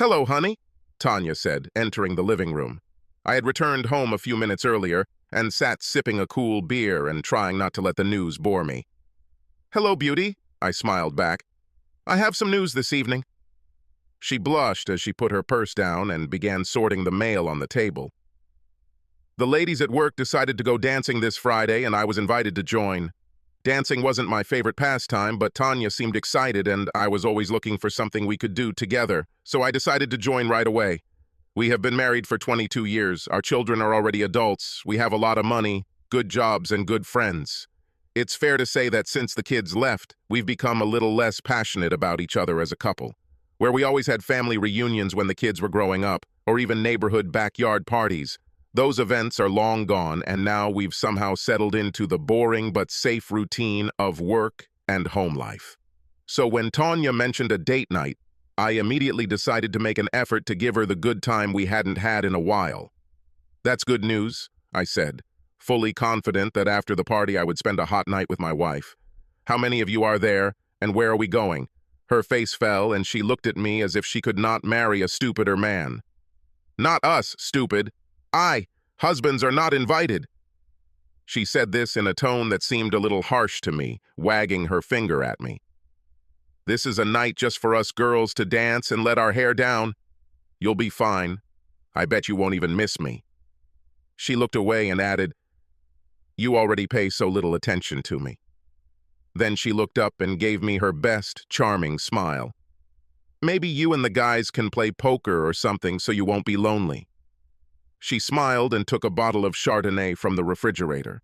"Hello, honey," Tanya said, entering the living room. I had returned home a few minutes earlier and sat sipping a cool beer and trying not to let the news bore me. "Hello, beauty," I smiled back. "I have some news this evening." She blushed as she put her purse down and began sorting the mail on the table. "The ladies at work decided to go dancing this Friday, and I was invited to join. Dancing wasn't my favorite pastime, but Tanya seemed excited, and I was always looking for something we could do together, so I decided to join right away. We have been married for 22 years. Our children are already adults. We have a lot of money, good jobs, and good friends. It's fair to say that since the kids left, we've become a little less passionate about each other as a couple. Where we always had family reunions when the kids were growing up, or even neighborhood backyard parties, those events are long gone, and now we've somehow settled into the boring but safe routine of work and home life. So when Tanya mentioned a date night, I immediately decided to make an effort to give her the good time we hadn't had in a while. "That's good news," I said, fully confident that after the party I would spend a hot night with my wife. "How many of you are there, and where are we going?" Her face fell, and she looked at me as if she could not marry a stupider man. "Not us, stupid. Husbands are not invited." She said this in a tone that seemed a little harsh to me, wagging her finger at me. "This is a night just for us girls to dance and let our hair down. You'll be fine. I bet you won't even miss me." She looked away and added, "You already pay so little attention to me." Then she looked up and gave me her best, charming smile. "Maybe you and the guys can play poker or something so you won't be lonely." She smiled and took a bottle of Chardonnay from the refrigerator.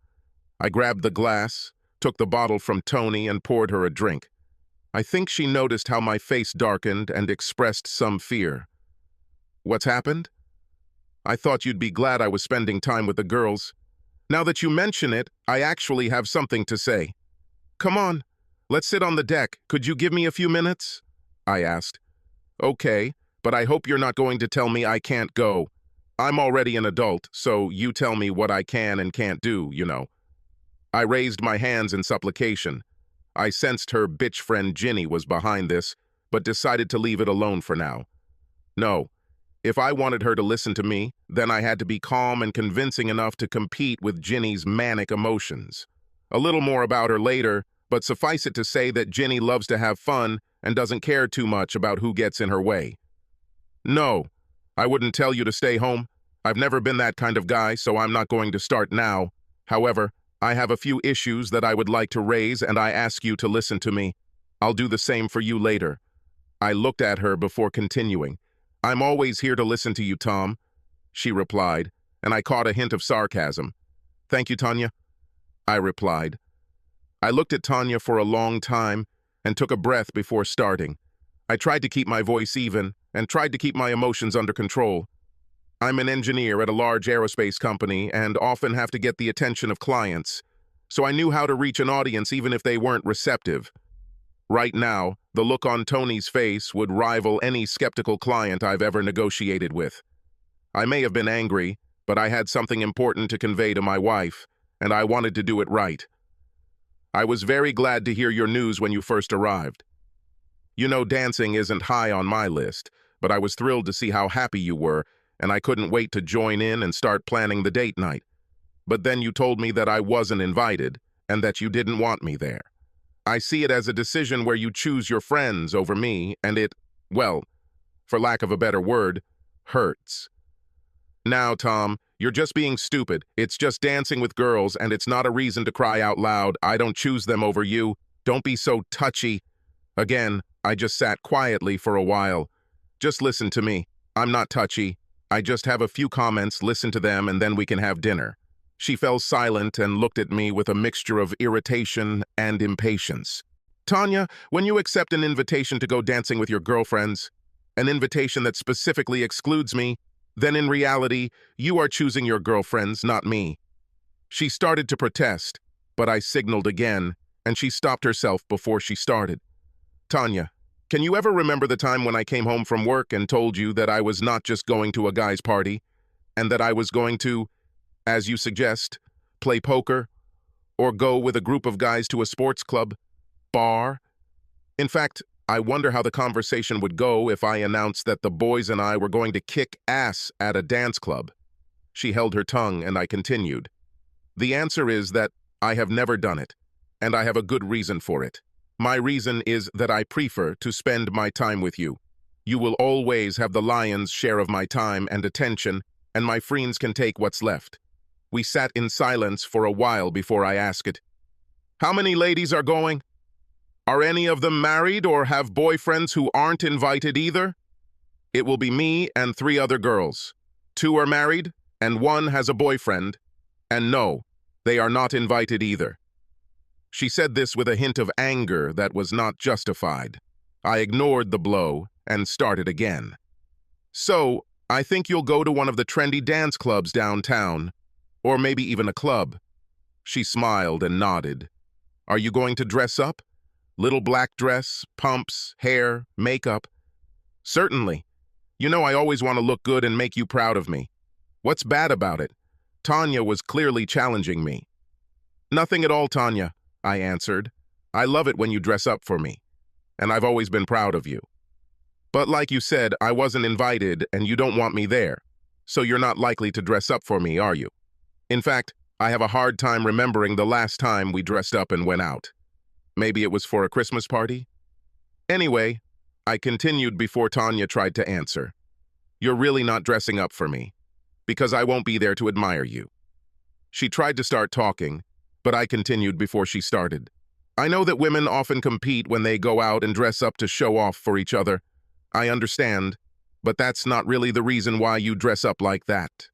I grabbed the glass, took the bottle from Tony, and poured her a drink. I think she noticed how my face darkened and expressed some fear. "What's happened?" "I thought you'd be glad I was spending time with the girls. Now that you mention it, I actually have something to say." "Come on, let's sit on the deck. Could you give me a few minutes?" I asked. "Okay, but I hope you're not going to tell me I can't go. I'm already an adult, so you tell me what I can and can't do, you know." I raised my hands in supplication. I sensed her bitch friend Ginny was behind this, but decided to leave it alone for now. No, if I wanted her to listen to me, then I had to be calm and convincing enough to compete with Ginny's manic emotions. A little more about her later, but suffice it to say that Ginny loves to have fun and doesn't care too much about who gets in her way. "No, I wouldn't tell you to stay home. I've never been that kind of guy, so I'm not going to start now. However, I have a few issues that I would like to raise, and I ask you to listen to me. I'll do the same for you later." I looked at her before continuing. "I'm always here to listen to you, Tom," she replied, and I caught a hint of sarcasm. "Thank you, Tanya," I replied. I looked at Tanya for a long time and took a breath before starting. I tried to keep my voice even and tried to keep my emotions under control. I'm an engineer at a large aerospace company and often have to get the attention of clients, so I knew how to reach an audience even if they weren't receptive. Right now, the look on Tony's face would rival any skeptical client I've ever negotiated with. I may have been angry, but I had something important to convey to my wife, and I wanted to do it right. "I was very glad to hear your news when you first arrived. You know, dancing isn't high on my list, but I was thrilled to see how happy you were, and I couldn't wait to join in and start planning the date night. But then you told me that I wasn't invited, and that you didn't want me there. I see it as a decision where you choose your friends over me, and it, well, for lack of a better word, hurts." "Now, Tom, you're just being stupid. It's just dancing with girls, and it's not a reason to cry out loud, 'I don't choose them over you.' Don't be so touchy." Again, I just sat quietly for a while. "Just listen to me. I'm not touchy. I just have a few comments, listen to them, and then we can have dinner." She fell silent and looked at me with a mixture of irritation and impatience. "Tanya, when you accept an invitation to go dancing with your girlfriends, an invitation that specifically excludes me, then in reality, you are choosing your girlfriends, not me." She started to protest, but I signaled again, and she stopped herself before she started. "Tanya, can you ever remember the time when I came home from work and told you that I was not just going to a guy's party, and that I was going to, as you suggest, play poker, or go with a group of guys to a sports club, bar? In fact, I wonder how the conversation would go if I announced that the boys and I were going to kick ass at a dance club. She held her tongue and I continued. The answer is that I have never done it, and I have a good reason for it. My reason is that I prefer to spend my time with you. You will always have the lion's share of my time and attention, and my friends can take what's left. We sat in silence for a while before I asked, "How many ladies are going? Are any of them married or have boyfriends who aren't invited either?" "It will be me and 3 other girls. 2 are married, and 1 has a boyfriend. And no, they are not invited either." She said this with a hint of anger that was not justified. I ignored the blow and started again. "So, I think you'll go to one of the trendy dance clubs downtown, or maybe even a club." She smiled and nodded. "Are you going to dress up? Little black dress, pumps, hair, makeup?" "Certainly. You know I always want to look good and make you proud of me. What's bad about it?" Tanya was clearly challenging me. "Nothing at all, Tanya," I answered. "I love it when you dress up for me, and I've always been proud of you. But like you said, I wasn't invited and you don't want me there, so you're not likely to dress up for me, are you? In fact, I have a hard time remembering the last time we dressed up and went out. Maybe it was for a Christmas party?" "Anyway," I continued before Tanya tried to answer, "you're really not dressing up for me, because I won't be there to admire you." She tried to start talking, but I continued before she started. "I know that women often compete when they go out and dress up to show off for each other. I understand, but that's not really the reason why you dress up like that."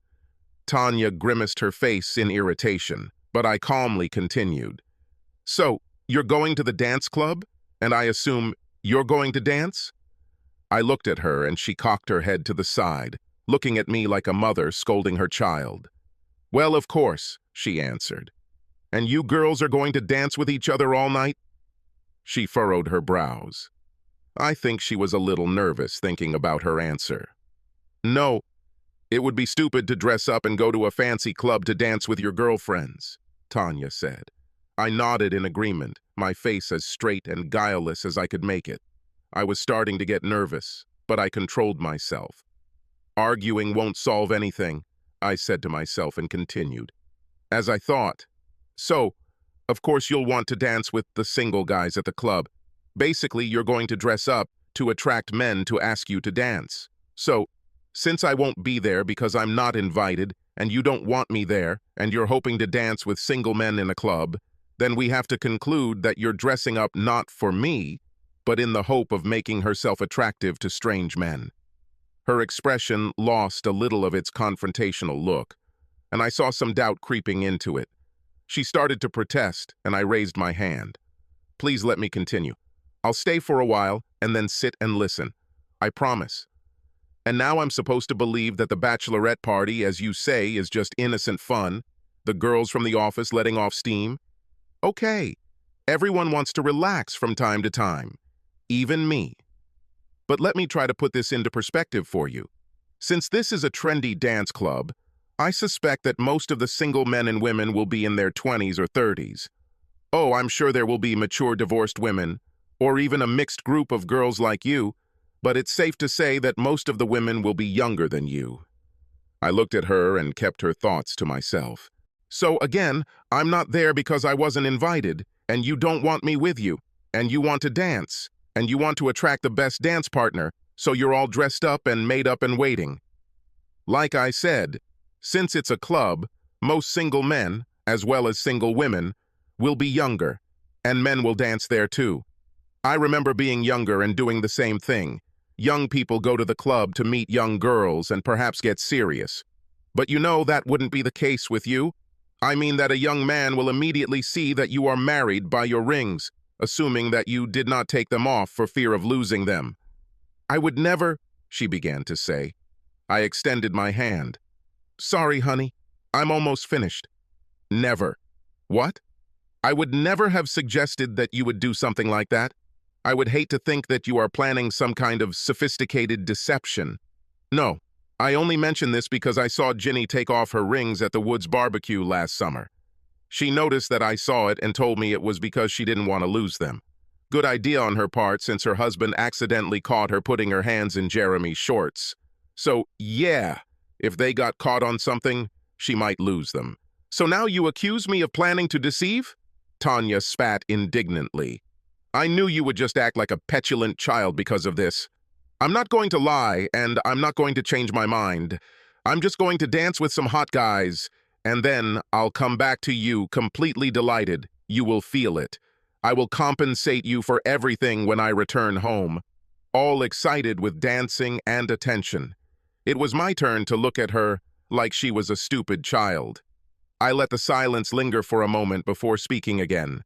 Tanya grimaced her face in irritation, but I calmly continued. "So, you're going to the dance club, and I assume you're going to dance?" I looked at her and she cocked her head to the side, looking at me like a mother scolding her child. "Well, of course," she answered. "And you girls are going to dance with each other all night?" She furrowed her brows. I think she was a little nervous thinking about her answer. "No, it would be stupid to dress up and go to a fancy club to dance with your girlfriends," Tanya said. I nodded in agreement, my face as straight and guileless as I could make it. I was starting to get nervous, but I controlled myself. "Arguing won't solve anything," I said to myself and continued. As I thought, "So, of course you'll want to dance with the single guys at the club. Basically, you're going to dress up to attract men to ask you to dance. So, since I won't be there because I'm not invited, and you don't want me there, and you're hoping to dance with single men in a club, then we have to conclude that you're dressing up not for me, but in the hope of making herself attractive to strange men." Her expression lost a little of its confrontational look, and I saw some doubt creeping into it. She started to protest, and I raised my hand. "Please let me continue. I'll stay for a while and then sit and listen. I promise. And now I'm supposed to believe that the bachelorette party, as you say, is just innocent fun, the girls from the office letting off steam? Okay, everyone wants to relax from time to time, even me. But let me try to put this into perspective for you. Since this is a trendy dance club, I suspect that most of the single men and women will be in their 20s or 30s. Oh, I'm sure there will be mature divorced women, or even a mixed group of girls like you, but it's safe to say that most of the women will be younger than you." I looked at her and kept her thoughts to myself. "So again, I'm not there because I wasn't invited, and you don't want me with you, and you want to dance, and you want to attract the best dance partner, so you're all dressed up and made up and waiting. Like I said, since it's a club, most single men, as well as single women, will be younger, and men will dance there too. I remember being younger and doing the same thing. Young people go to the club to meet young girls and perhaps get serious. But you know that wouldn't be the case with you. I mean that a young man will immediately see that you are married by your rings, assuming that you did not take them off for fear of losing them." "I would never," she began to say. I extended my hand. "Sorry, honey, I'm almost finished." "Never." "What?" "I would never have suggested that you would do something like that. I would hate to think that you are planning some kind of sophisticated deception. No, I only mention this because I saw Ginny take off her rings at the Woods barbecue last summer. She noticed that I saw it and told me it was because she didn't want to lose them. Good idea on her part since her husband accidentally caught her putting her hands in Jeremy's shorts. So, yeah, if they got caught on something, she might lose them. So now you accuse me of planning to deceive? Tanya spat indignantly. I knew you would just act like a petulant child because of this. I'm not going to lie, and I'm not going to change my mind. I'm just going to dance with some hot guys, and then I'll come back to you completely delighted. You will feel it. I will compensate you for everything when I return home. All excited with dancing and attention. It was my turn to look at her like she was a stupid child. I let the silence linger for a moment before speaking again.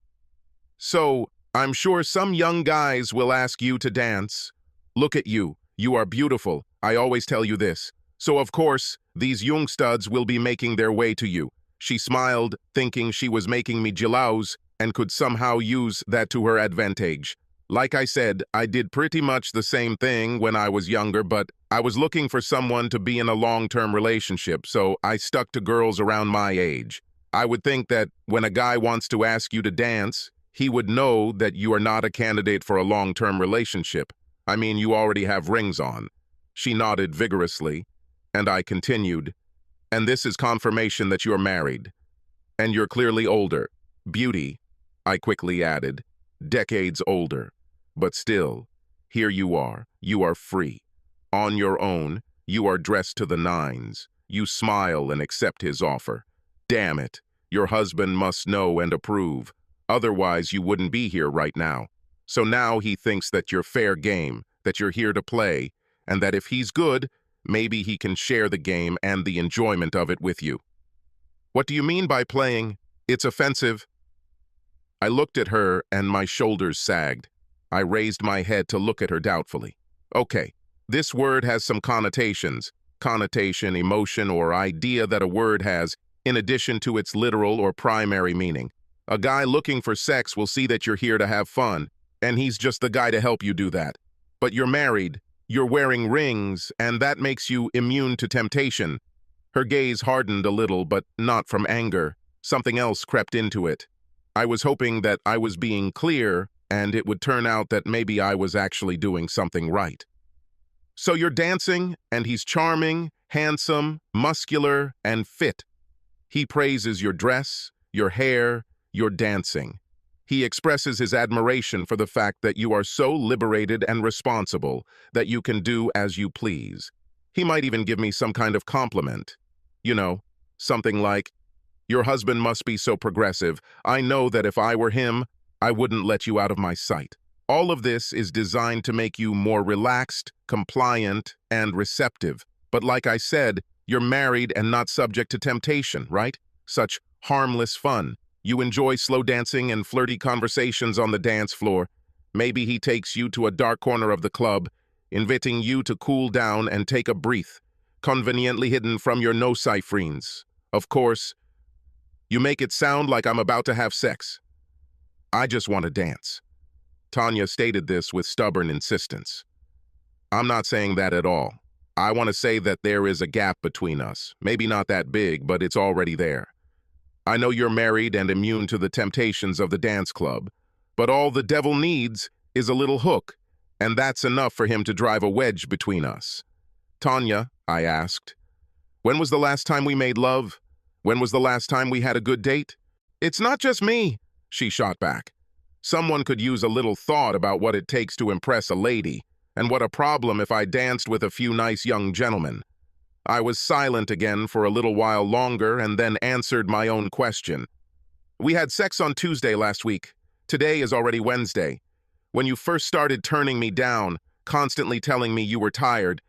So, I'm sure some young guys will ask you to dance. Look at you. You are beautiful. I always tell you this. So, of course, these young studs will be making their way to you. She smiled, thinking she was making me jealous and could somehow use that to her advantage. Like I said, I did pretty much the same thing when I was younger, but I was looking for someone to be in a long-term relationship, so I stuck to girls around my age. I would think that when a guy wants to ask you to dance, he would know that you are not a candidate for a long-term relationship. I mean, you already have rings on. She nodded vigorously, and I continued, and this is confirmation that you're married. And you're clearly older. Beauty, I quickly added, decades older. But still, here you are free. On your own, you are dressed to the nines. You smile and accept his offer. Damn it, your husband must know and approve. Otherwise, you wouldn't be here right now. So now he thinks that you're fair game, that you're here to play, and that if he's good, maybe he can share the game and the enjoyment of it with you. What do you mean by playing? It's offensive. I looked at her and my shoulders sagged. I raised my head to look at her doubtfully. Okay, this word has some connotations. Connotation, emotion, or idea that a word has, in addition to its literal or primary meaning. A guy looking for sex will see that you're here to have fun, and he's just the guy to help you do that. But you're married, you're wearing rings, and that makes you immune to temptation. Her gaze hardened a little, but not from anger. Something else crept into it. I was hoping that I was being clear, and it would turn out that maybe I was actually doing something right. So you're dancing, and he's charming, handsome, muscular, and fit. He praises your dress, your hair, your dancing. He expresses his admiration for the fact that you are so liberated and responsible that you can do as you please. He might even give me some kind of compliment. You know, something like, "Your husband must be so progressive. I know that if I were him, I wouldn't let you out of my sight." All of this is designed to make you more relaxed, compliant, and receptive. But like I said, you're married and not subject to temptation, right? Such harmless fun. You enjoy slow dancing and flirty conversations on the dance floor. Maybe he takes you to a dark corner of the club, inviting you to cool down and take a breath, conveniently hidden from your nocifrenes. Of course, you make it sound like I'm about to have sex. I just want to dance. Tanya stated this with stubborn insistence. I'm not saying that at all. I want to say that there is a gap between us. Maybe not that big, but it's already there. I know you're married and immune to the temptations of the dance club, but all the devil needs is a little hook, and that's enough for him to drive a wedge between us. Tanya, I asked, when was the last time we made love? When was the last time we had a good date? It's not just me, she shot back. Someone could use a little thought about what it takes to impress a lady, and what a problem if I danced with a few nice young gentlemen. I was silent again for a little while longer and then answered my own question. We had sex on Tuesday last week. Today is already Wednesday. When you first started turning me down, constantly telling me you were tired,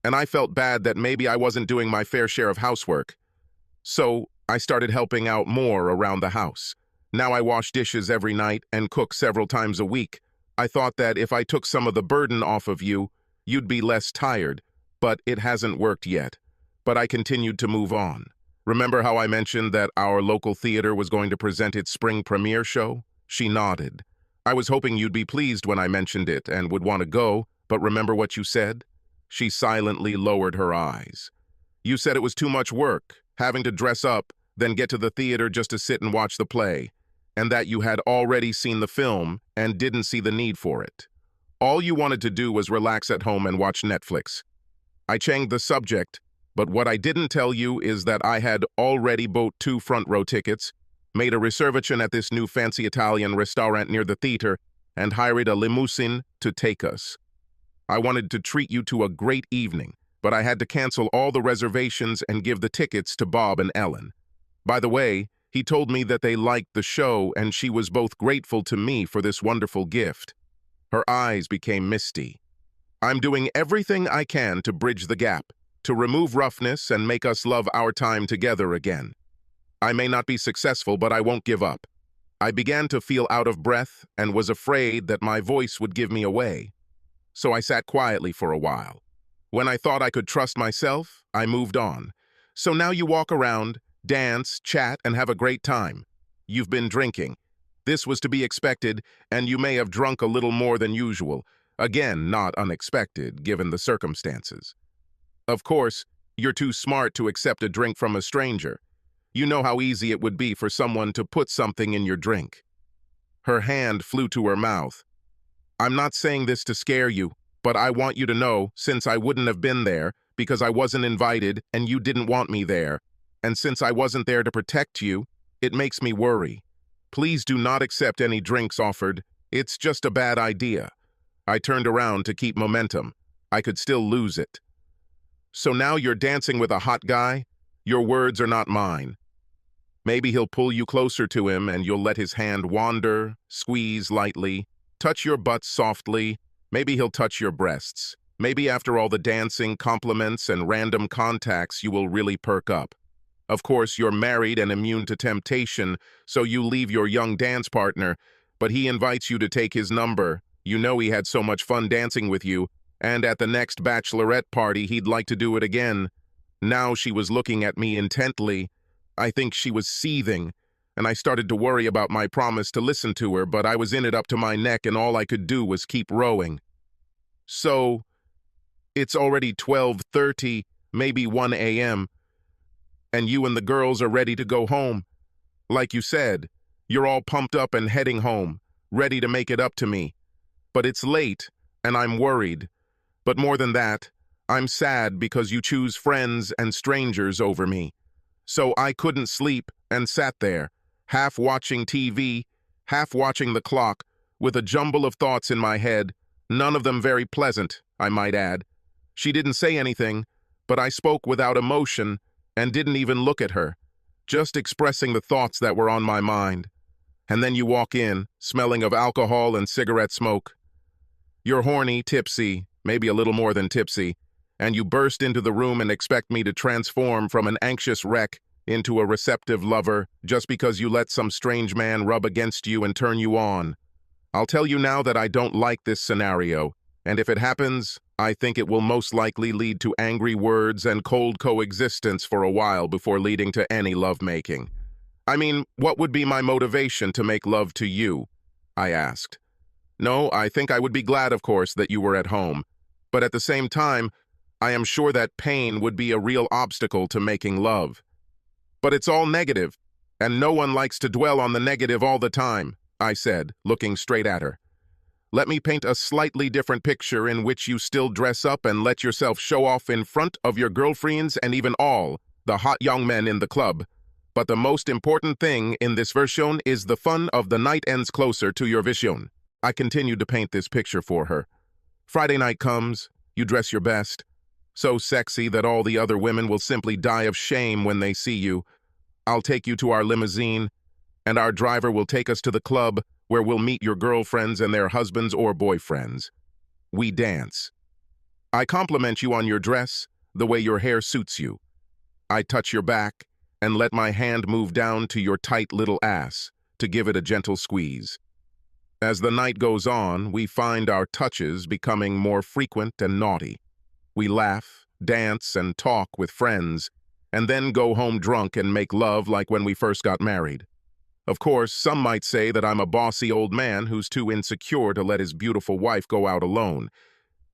and I felt bad that maybe I wasn't doing my fair share of housework. So I started helping out more around the house. Now I wash dishes every night and cook several times a week. I thought that if I took some of the burden off of you, you'd be less tired, but it hasn't worked yet. But I continued to move on. Remember how I mentioned that our local theater was going to present its spring premiere show? She nodded. I was hoping you'd be pleased when I mentioned it and would want to go, but remember what you said? She silently lowered her eyes. You said it was too much work, having to dress up, then get to the theater just to sit and watch the play. and that you had already seen the film and didn't see the need for it. All you wanted to do was relax at home and watch Netflix. I changed the subject, but what I didn't tell you is that I had already bought 2 front-row tickets, made a reservation at this new fancy Italian restaurant near the theater, and hired a limousine to take us. I wanted to treat you to a great evening, but I had to cancel all the reservations and give the tickets to Bob and Ellen. By the way, he told me that they liked the show and she was both grateful to me for this wonderful gift. Her eyes became misty. I'm doing everything I can to bridge the gap, to remove roughness and make us love our time together again. I may not be successful, but I won't give up. I began to feel out of breath and was afraid that my voice would give me away. So I sat quietly for a while. When I thought I could trust myself, I moved on. So now you walk around, dance, chat, and have a great time. You've been drinking. This was to be expected, and you may have drunk a little more than usual. Again, not unexpected, given the circumstances. Of course, you're too smart to accept a drink from a stranger. You know how easy it would be for someone to put something in your drink. Her hand flew to her mouth. I'm not saying this to scare you, but I want you to know, since I wouldn't have been there, because I wasn't invited and you didn't want me there, and since I wasn't there to protect you, it makes me worry. Please do not accept any drinks offered. It's just a bad idea. I turned around to keep momentum. I could still lose it. So now you're dancing with a hot guy? Your words are not mine. Maybe he'll pull you closer to him and you'll let his hand wander, squeeze lightly, touch your butt softly. Maybe he'll touch your breasts. Maybe after all the dancing, compliments, and random contacts, you will really perk up. Of course, you're married and immune to temptation, so you leave your young dance partner, but he invites you to take his number. You know he had so much fun dancing with you, and at the next bachelorette party, he'd like to do it again. Now she was looking at me intently. I think she was seething, and I started to worry about my promise to listen to her, but I was in it up to my neck, and all I could do was keep rowing. So, it's already 12:30, maybe 1 a.m., and you and the girls are ready to go home. Like you said, you're all pumped up and heading home, ready to make it up to me. But it's late, and I'm worried. But more than that, I'm sad because you choose friends and strangers over me. So I couldn't sleep and sat there, half watching TV, half watching the clock, with a jumble of thoughts in my head, none of them very pleasant, I might add. She didn't say anything, but I spoke without emotion and didn't even look at her, just expressing the thoughts that were on my mind. And then you walk in, smelling of alcohol and cigarette smoke. You're horny, tipsy, maybe a little more than tipsy, and you burst into the room and expect me to transform from an anxious wreck into a receptive lover just because you let some strange man rub against you and turn you on. I'll tell you now that I don't like this scenario, and if it happens, I think it will most likely lead to angry words and cold coexistence for a while before leading to any lovemaking. I mean, what would be my motivation to make love to you? I asked. No, I think I would be glad, of course, that you were at home, but at the same time, I am sure that pain would be a real obstacle to making love. But it's all negative, and no one likes to dwell on the negative all the time, I said, looking straight at her. Let me paint a slightly different picture in which you still dress up and let yourself show off in front of your girlfriends and even all the hot young men in the club. But the most important thing in this version is the fun of the night ends closer to your vision. I continued to paint this picture for her. Friday night comes, you dress your best, so sexy that all the other women will simply die of shame when they see you. I'll take you to our limousine, and our driver will take us to the club where we'll meet your girlfriends and their husbands or boyfriends. We dance. I compliment you on your dress, the way your hair suits you. I touch your back and let my hand move down to your tight little ass to give it a gentle squeeze. As the night goes on, we find our touches becoming more frequent and naughty. We laugh, dance, and talk with friends, and then go home drunk and make love like when we first got married. Of course, some might say that I'm a bossy old man who's too insecure to let his beautiful wife go out alone.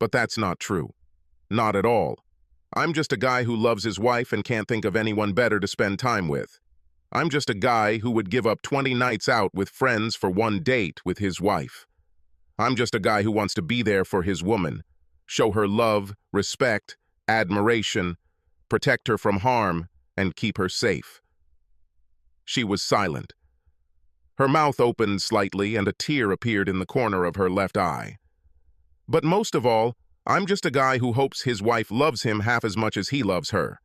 But that's not true. Not at all. I'm just a guy who loves his wife and can't think of anyone better to spend time with. I'm just a guy who would give up 20 nights out with friends for one date with his wife. I'm just a guy who wants to be there for his woman, show her love, respect, admiration, protect her from harm, and keep her safe." She was silent. Her mouth opened slightly and a tear appeared in the corner of her left eye. "But most of all, I'm just a guy who hopes his wife loves him half as much as he loves her.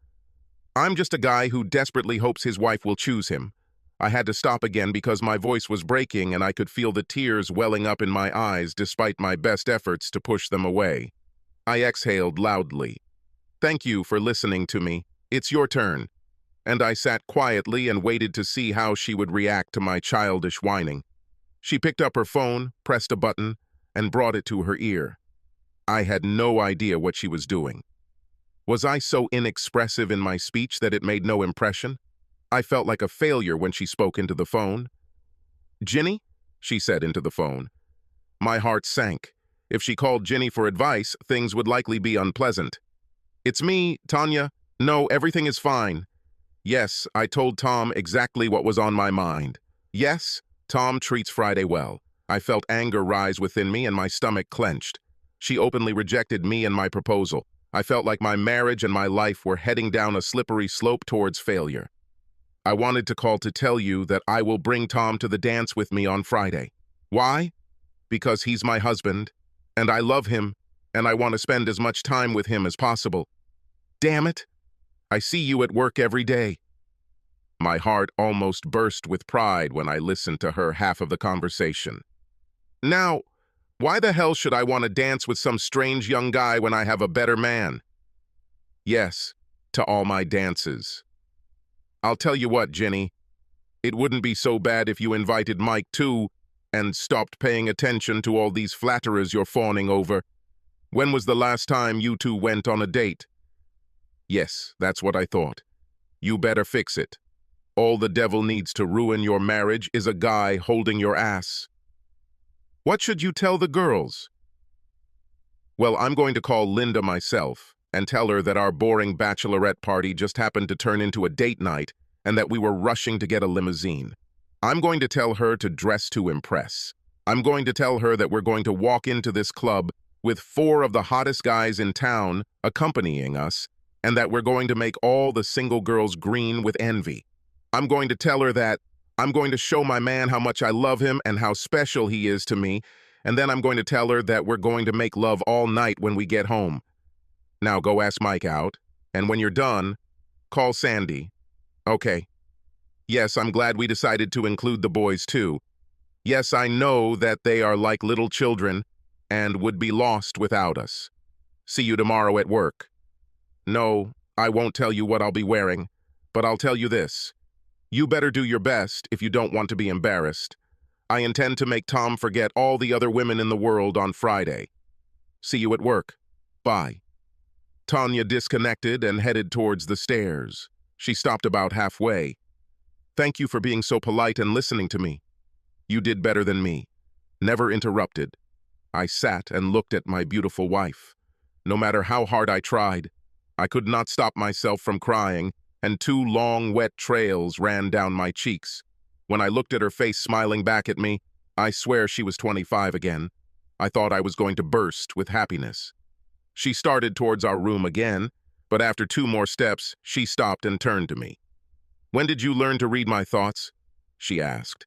I'm just a guy who desperately hopes his wife will choose him." I had to stop again because my voice was breaking and I could feel the tears welling up in my eyes despite my best efforts to push them away. I exhaled loudly. "Thank you for listening to me. It's your turn." And I sat quietly and waited to see how she would react to my childish whining. She picked up her phone, pressed a button, and brought it to her ear. I had no idea what she was doing. Was I so inexpressive in my speech that it made no impression? I felt like a failure when she spoke into the phone. "Ginny?" she said into the phone. My heart sank. If she called Ginny for advice, things would likely be unpleasant. "It's me, Tanya. No, everything is fine." Yes, I told Tom exactly what was on my mind. Yes, Tom treats Friday well. I felt anger rise within me and my stomach clenched. She openly rejected me and my proposal. I felt like my marriage and my life were heading down a slippery slope towards failure. I wanted to call to tell you that I will bring Tom to the dance with me on Friday. Why? Because he's my husband, and I love him, and I want to spend as much time with him as possible. Damn it! I see you at work every day. My heart almost burst with pride when I listened to her half of the conversation. Now, why the hell should I want to dance with some strange young guy when I have a better man? Yes, to all my dances. I'll tell you what, Ginny. It wouldn't be so bad if you invited Mike too and stopped paying attention to all these flatterers you're fawning over. When was the last time you two went on a date? Yes, that's what I thought. You better fix it. All the devil needs to ruin your marriage is a guy holding your ass. What should you tell the girls? Well, I'm going to call Linda myself and tell her that our boring bachelorette party just happened to turn into a date night and that we were rushing to get a limousine. I'm going to tell her to dress to impress. I'm going to tell her that we're going to walk into this club with 4 of the hottest guys in town accompanying us, and that we're going to make all the single girls green with envy. I'm going to tell her that I'm going to show my man how much I love him and how special he is to me, and then I'm going to tell her that we're going to make love all night when we get home. Now go ask Mike out, and when you're done, call Sandy. Okay. Yes, I'm glad we decided to include the boys too. Yes, I know that they are like little children and would be lost without us. See you tomorrow at work. No, I won't tell you what I'll be wearing, but I'll tell you this. You better do your best if you don't want to be embarrassed. I intend to make Tom forget all the other women in the world on Friday. See you at work. Bye. Tanya disconnected and headed towards the stairs. She stopped about halfway. Thank you for being so polite and listening to me. You did better than me. Never interrupted. I sat and looked at my beautiful wife. No matter how hard I tried, I could not stop myself from crying, and 2 long, wet trails ran down my cheeks. When I looked at her face smiling back at me, I swear she was 25 again. I thought I was going to burst with happiness. She started towards our room again, but after 2 more steps, she stopped and turned to me. When did you learn to read my thoughts? She asked.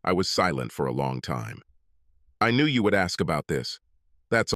I was silent for a long time. I knew you would ask about this.